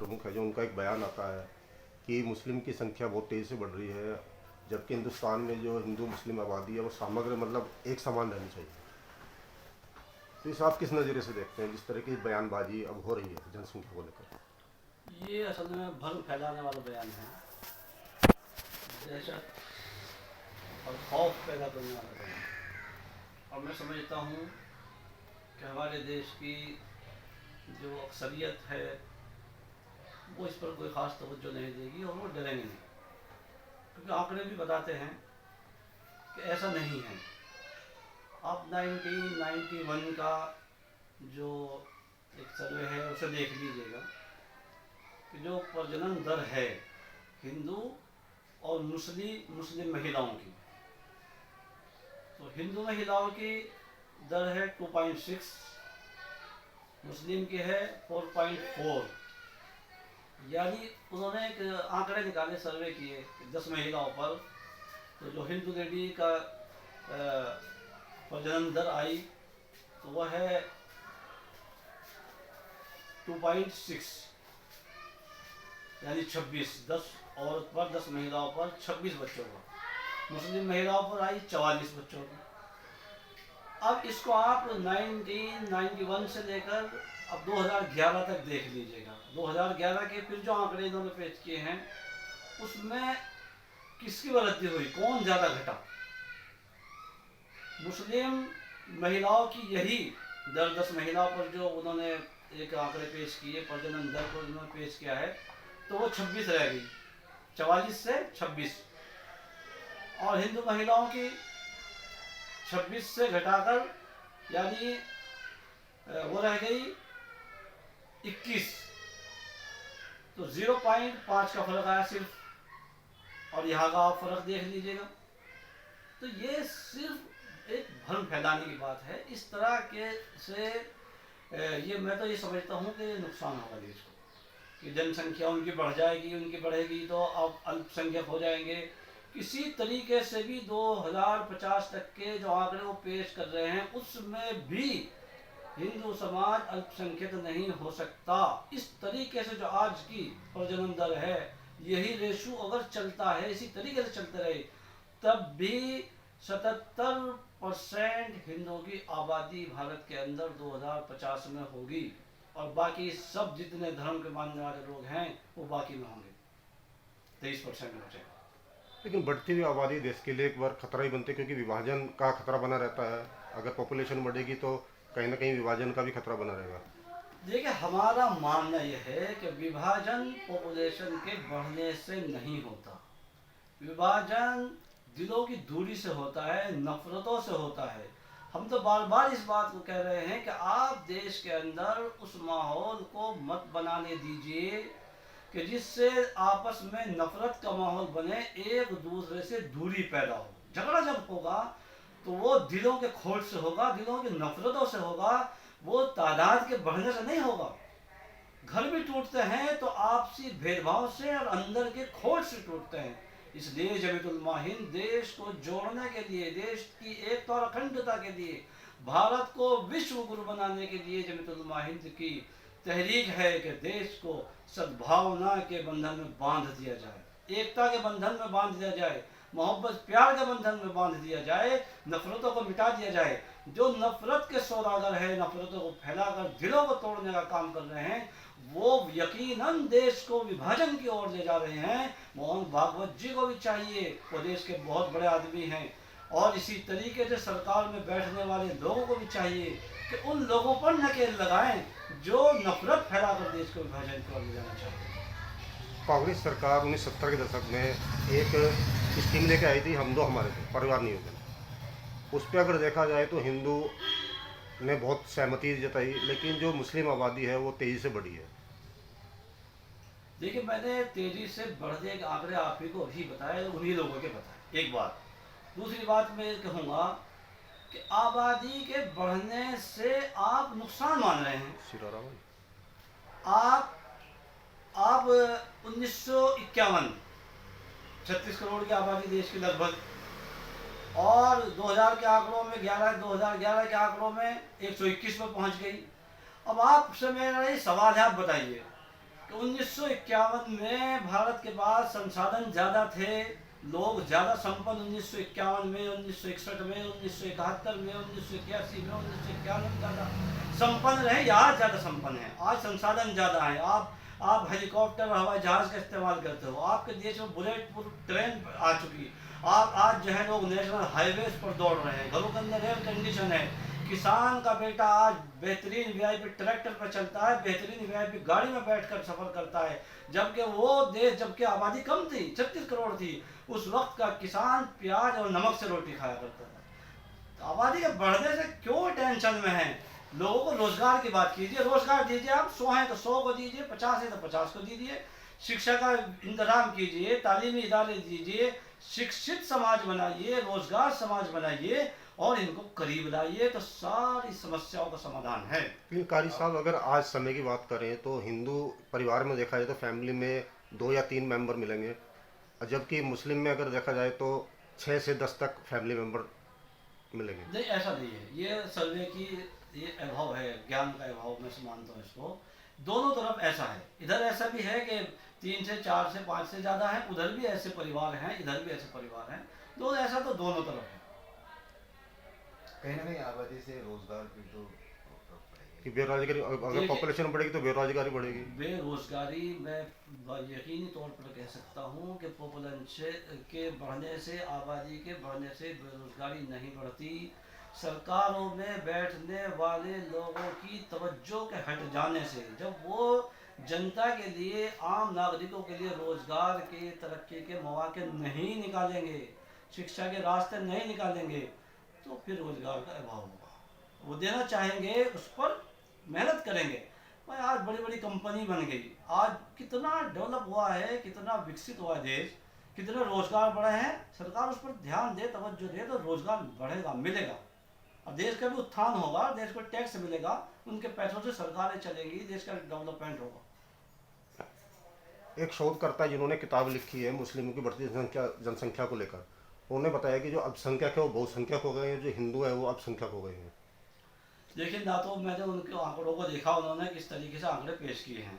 प्रमुख है जो उनका एक बयान आता है कि मुस्लिम की संख्या बहुत तेज़ी से बढ़ रही है, जबकि हिंदुस्तान में जो हिंदू मुस्लिम आबादी है वो समग्र मतलब एक समान रहनी चाहिए। तो इस आप किस नज़रिए से देखते हैं जिस तरह की बयानबाजी अब हो रही है जनसंख्या को लेकर? ये असल में भ्रम फैलाने वाला बयान है, दहशत और खौफ पैदा करने वाला बयान। और मैं समझता हूँ कि हमारे देश की जो अक्सरियत है वो इस पर कोई ख़ास तवज्जो नहीं देगी और वो डरेंगे नहीं, क्योंकि आंकड़े भी बताते हैं कि ऐसा नहीं है। आप 1991 का जो एक सर्वे है उसे देख लीजिएगा कि जो प्रजनन दर है हिंदू और मुस्लिम महिलाओं की, तो हिंदू महिलाओं की दर है 2.6, मुस्लिम की है 4.4। यानी उन्होंने एक आंकड़े निकाले, सर्वे किए 10 महिलाओं पर, तो जो हिंदू लेडी का प्रजनन दर आई तो वह है 2.6, यानी 26, 10 औरत पर 10 महिलाओं पर 26 बच्चों का। मुस्लिम महिलाओं पर आई 44 बच्चों की। अब इसको आप 1991 से लेकर अब 2011 तक देख लीजिएगा। 2011 के फिर जो आंकड़े इन्होंने पेश किए हैं उसमें किसकी वृद्धि हुई, कौन ज़्यादा घटा? मुस्लिम महिलाओं की यही दर 10 महिलाओं पर जो उन्होंने एक आंकड़े पेश किए, प्रजनन दर को उन्होंने पेश किया है, तो वो 26 रह गई, 44 से 26। और हिंदू महिलाओं की 26 से घटाकर यानी वो रह गई 21, तो 0.5 का फर्क आया सिर्फ। और यहाँ का आप फर्क देख लीजिएगा। तो ये सिर्फ एक भ्रम फैलाने की बात है। इस तरह के से ये मैं तो ये समझता हूँ कि नुकसान होगा देश को, कि जनसंख्या उनकी बढ़ जाएगी, उनकी बढ़ेगी तो अब अल्पसंख्यक हो जाएंगे। किसी तरीके से भी 2050 तक के जो आंकड़े वो पेश कर रहे हैं उसमें भी हिंदू समाज अल्पसंख्यक नहीं हो सकता। इस तरीके से जो आज की प्रजनन दर है, यही रेशो अगर चलता है, इसी तरीके से चलते रहे, तब भी 77% हिंदुओं की आबादी भारत के अंदर 2050 में होगी, और बाकी सब जितने धर्म के मानने वाले लोग हैं वो बाकी में होंगे, 23% में बचेगा। लेकिन बढ़ती हुई आबादी देश के लिए एक बार खतरा ही बनती है, क्योंकि विभाजन का खतरा बना रहता है। अगर पॉपुलेशन बढ़ेगी तो कहीं ना कहीं विभाजन का भी खतरा बना रहेगा। देखिए, हमारा मानना यह है कि विभाजन पॉपुलेशन के बढ़ने से नहीं होता। विभाजन दिलों की दूरी से होता है, नफरतों से होता है। हम तो बार बार इस बात को कह रहे हैं कि आप देश के अंदर उस माहौल को मत बनाने दीजिए कि जिससे आपस में नफरत का माहौल बने, एक दूसरे से दूरी पैदा हो। झगड़ा जब होगा तो वो दिलों के खोट से होगा, दिलों की नफरतों से होगा, वो तादाद के बढ़ने से नहीं होगा। घर भी टूटते हैं तो आपसी भेदभाव से और अंदर के खोट से टूटते हैं। इसलिए जमीयतुल उलमा हिंद देश को जोड़ने के लिए, देश की एकता और अखंडता के लिए, भारत को विश्व गुरु बनाने के लिए जमीयतुल उलमा हिंद की तहरीक है कि देश को सद्भावना के बंधन में बांध दिया जाए, एकता के बंधन में बांध दिया जाए, मोहब्बत प्यार के बंधन में बांध दिया जाए, नफरतों को मिटा दिया जाए। जो नफरत के सौदागर है, नफरतों को फैलाकर दिलों को तोड़ने का काम कर रहे हैं, वो यकीनन देश को विभाजन की ओर ले जा रहे हैं। मोहन भागवत जी को भी चाहिए, वो देश के बहुत बड़े आदमी हैं, और इसी तरीके से सरकार में बैठने वाले लोगों को भी चाहिए कि उन लोगों पर नकेल लगाएं जो नफरत फैलाकर देश को विभाजन की ओर ले जाना चाहते हैं। कांग्रेस सरकार 1970 के दशक में एक स्कीम लेके आई थी, हम दो हमारे थे, परिवार नियोजन। उस पर अगर देखा जाए तो हिंदू ने बहुत सहमति जताई, लेकिन जो मुस्लिम आबादी है वो तेज़ी से बढ़ी है। देखिए, मैंने तेजी से बढ़ने के आंकड़े आप ही को ही बताए, उन्हीं लोगों के बताए, एक बात। दूसरी बात मैं कहूँगा कि आबादी के बढ़ने से आप नुकसान मान रहे हैं। आप 1951 36 करोड़ की आबादी देश की लगभग, और 2000 के आंकड़ों में 2011 के आंकड़ों में 121 पर पहुंच गई। अब आपसे मेरा ये सवाल है, आप बताइए तो 1951 में भारत के पास संसाधन ज़्यादा थे, लोग ज़्यादा संपन्न 1951 में, 1961 में, 1971 में, 1981 में, 1991 में ज़्यादा संपन्न रहे या आज ज़्यादा संपन्न है। आज संसाधन ज़्यादा है। आप हेलीकॉप्टर और हवाई जहाज़ का इस्तेमाल करते हो, आपके देश में बुलेट प्रूफ ट्रेन आ चुकी, आप आज जो है लोग नेशनल हाईवेज पर दौड़ रहे हैं, घरों के अंदर एयर कंडीशन है, किसान का बेटा आज बेहतरीन वीआईपी ट्रैक्टर पर चलता है, बेहतरीन वीआईपी गाड़ी में बैठकर सफर करता है। जबकि वो देश, जबकि आबादी कम थी, 36 करोड़ थी, उस वक्त का किसान प्याज और नमक से रोटी खाया करता था। तो आबादी के बढ़ने से क्यों टेंशन में है? लोगों को रोजगार की बात कीजिए, रोजगार दीजिए। आप 100 हैं तो 100 को दीजिए, 50 हैं तो 50 को दीजिए। शिक्षा का इंतजाम कीजिए, तालीमी इदारे दीजिए, शिक्षित समाज बनाइए, रोजगार समाज बनाइए और इनको करीब लाइए, तो सारी समस्याओं का समाधान है। लेकिन कारी साहब, अगर आज समय की बात करें तो हिंदू परिवार में देखा जाए तो फैमिली में 2 या 3 मेंबर मिलेंगे, और जबकि मुस्लिम में अगर देखा जाए तो 6 से 10 तक फैमिली मेंबर मिलेंगे। नहीं, ऐसा नहीं है। ये सर्वे की ये अभाव है, ज्ञान का अभाव मैं मानता हूँ इसको। दोनों तरफ ऐसा है, इधर ऐसा भी है कि 3 से 4 से 5 से ज़्यादा है, उधर भी ऐसे परिवार हैं, इधर भी ऐसे परिवार हैं। दोनों ऐसा तो दोनों तरफ है। कहीं ना कहीं आबादी से रोजगार की तो पड़ेगी कि बेरोजगारी, अगर देखिए- पॉपुलेशन बढ़ेगी तो बेरोजगारी बढ़ेगी। बेरोजगारी मैं यकीनी तौर पर कह सकता हूँ कि पॉपुलेशन के बढ़ने से, आबादी के बढ़ने से बेरोजगारी नहीं बढ़ती। सरकारों में बैठने वाले लोगों की तवज्जो के हट जाने से, जब वो जनता के लिए, आम नागरिकों के लिए रोजगार के, तरक्की के मौके नहीं निकालेंगे, शिक्षा के रास्ते नहीं निकालेंगे, तो फिर रोजगार का अभाव होगा। वो देना चाहेंगे, उस पर मेहनत करेंगे। भाई आज बड़ी बड़ी कंपनी बन गई, आज कितना डेवलप हुआ है, कितना विकसित हुआ है देश, कितने रोजगार बढ़े हैं। सरकार उस पर ध्यान दे, तवज्जो दे, तो रोजगार बढ़ेगा, मिलेगा। अब देश का भी उत्थान होगा, देश को टैक्स मिलेगा, उनके पैसों से सरकारें चलेंगी, देश का डेवलपमेंट होगा। एक शोधकर्ता जिन्होंने किताब लिखी है मुस्लिमों की बढ़ती जनसंख्या को लेकर, उन्होंने बताया कि जो अल्पसंख्यक है वो बहुसंख्यक हो गए हैं, जो हिंदू है वो अल्पसंख्यक हो गए हैं। लेकिन ना तो मैंने उनके आंकड़ों को देखा, उन्होंने किस तरीके से आंकड़े पेश किए हैं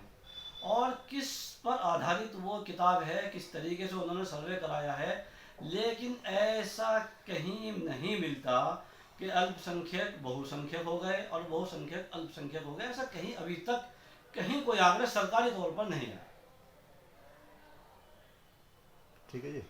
और किस पर आधारित वो किताब है, किस तरीके से उन्होंने सर्वे कराया है, लेकिन ऐसा कहीं नहीं मिलता कि अल्पसंख्यक बहुसंख्यक हो गए और बहुसंख्यक अल्पसंख्यक हो गए। ऐसा कहीं अभी तक कहीं कोई आंकड़े सरकारी तौर पर नहीं है। ठीक है जी।